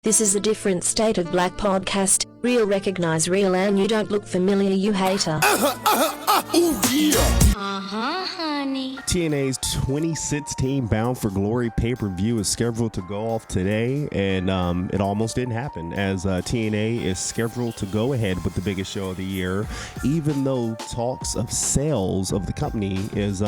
This is a different state of black podcast. Real recognize real and you don't look familiar, you hater. Honey. TNA's 2016 Bound for Glory pay-per-view is scheduled to go off today, and it almost didn't happen, as TNA is scheduled to go ahead with the biggest show of the year, even though talks of sales of the company is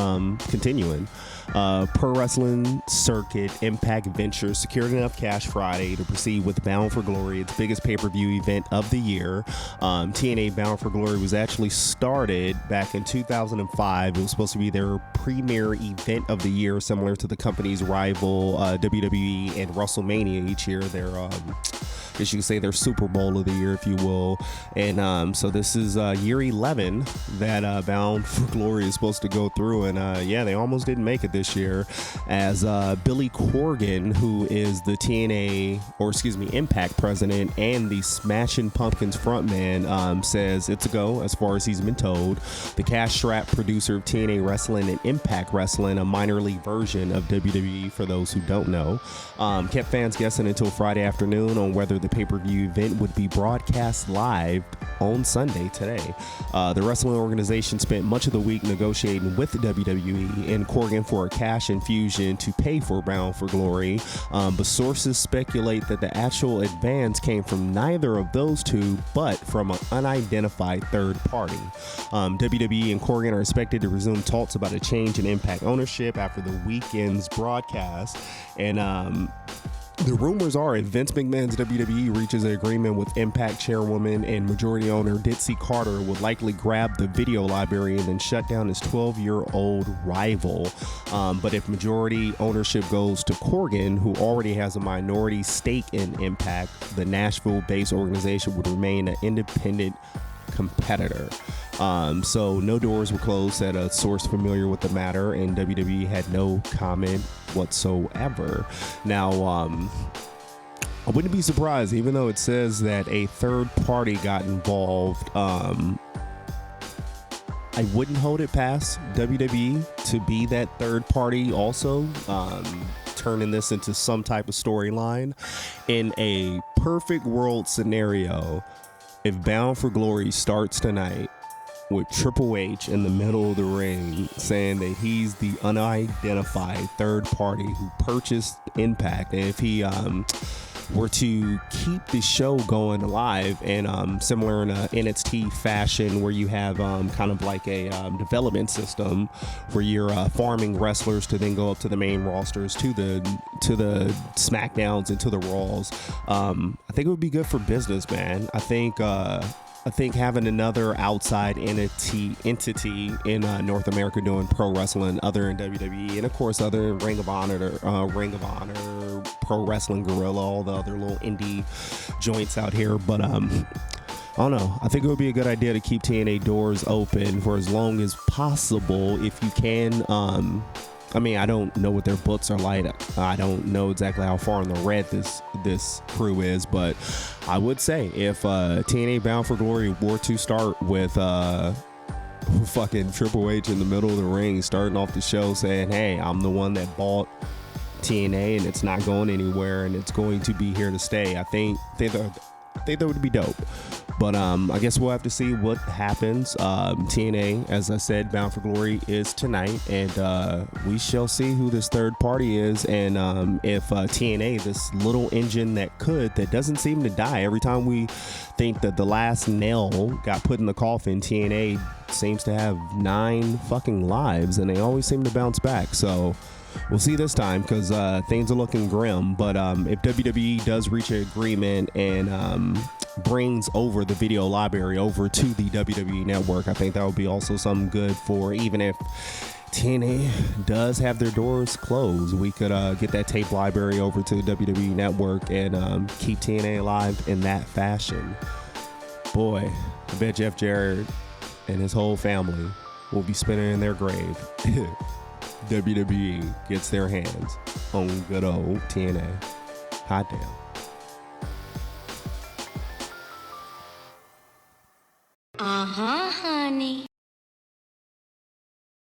continuing. Pro Wrestling Circuit Impact Ventures secured enough cash Friday to proceed with Bound for Glory, its biggest pay-per-view event of the year. TNA Bound for Glory was actually started back in 2005. It was supposed to be their premier event of the year, similar to the company's rival WWE and WrestleMania each year. Their I guess you could say their Super Bowl of the year, if you will. And so this is year 11 that Bound for Glory is supposed to go through. And yeah, they almost didn't make it this year, as Billy Corgan, who is the TNA, or excuse me, Impact president and the Smashing Pumpkins frontman, says it's a go as far as he's been told. The cash-strapped producer of TNA Wrestling and Impact Wrestling, a minor league version of WWE for those who don't know, kept fans guessing until Friday afternoon on whether the pay-per-view event would be broadcast live on Sunday today. The wrestling organization spent much of the week negotiating with the WWE and Corgan for a cash infusion to pay for Bound for Glory, but sources speculate that the actual advance came from neither of those two, but from an unidentified third party. WWE and Corgan are expected to resume talks about a change in Impact ownership after the weekend's broadcast, and the rumors are if Vince McMahon's WWE reaches an agreement with Impact chairwoman and majority owner Ditsy Carter, would likely grab the video library and then shut down his 12-year-old rival. But if majority ownership goes to Corgan, who already has a minority stake in Impact, the Nashville-based organization would remain an independent competitor. So no doors were closed, said a source familiar with the matter, and WWE had no comment whatsoever. Now, I wouldn't be surprised, even though it says that a third party got involved. I wouldn't hold it past WWE to be that third party also, turning this into some type of storyline. In a perfect world scenario, if Bound for Glory starts tonight with Triple H in the middle of the ring saying that he's the unidentified third party who purchased Impact, and if he were to keep the show going live and similar in a NXT fashion, where you have kind of like a development system where you're farming wrestlers to then go up to the main rosters, to the SmackDowns and to the Raws, I think it would be good for business, man. I think having another outside entity in North America doing pro wrestling, other than WWE, and of course other Ring of Honor, Pro Wrestling Guerrilla, all the other little indie joints out here. But I don't know. I think it would be a good idea to keep TNA doors open for as long as possible, if you can. I mean, I don't know what their books are like. I don't know exactly how far in the red this crew is, but I would say if TNA Bound for Glory were to start with fucking Triple H in the middle of the ring, starting off the show saying, "Hey, I'm the one that bought TNA and it's not going anywhere and it's going to be here to stay," I think that would be dope. But I guess we'll have to see what happens. TNA, as I said, Bound for Glory is tonight, and we shall see who this third party is, and if TNA, this little engine that doesn't seem to die. Every time we think that the last nail got put in the coffin, TNA seems to have 9 fucking lives, and they always seem to bounce back. So we'll see this time, because things are looking grim. But if WWE does reach an agreement and brings over the video library over to the WWE network, I think that would be also something good for, even if TNA does have their doors closed, we could get that tape library over to the WWE network and keep TNA alive in that fashion. Boy, I bet Jeff Jarrett and his whole family will be spinning in their grave. WWE gets their hands on good old TNA. Hot damn.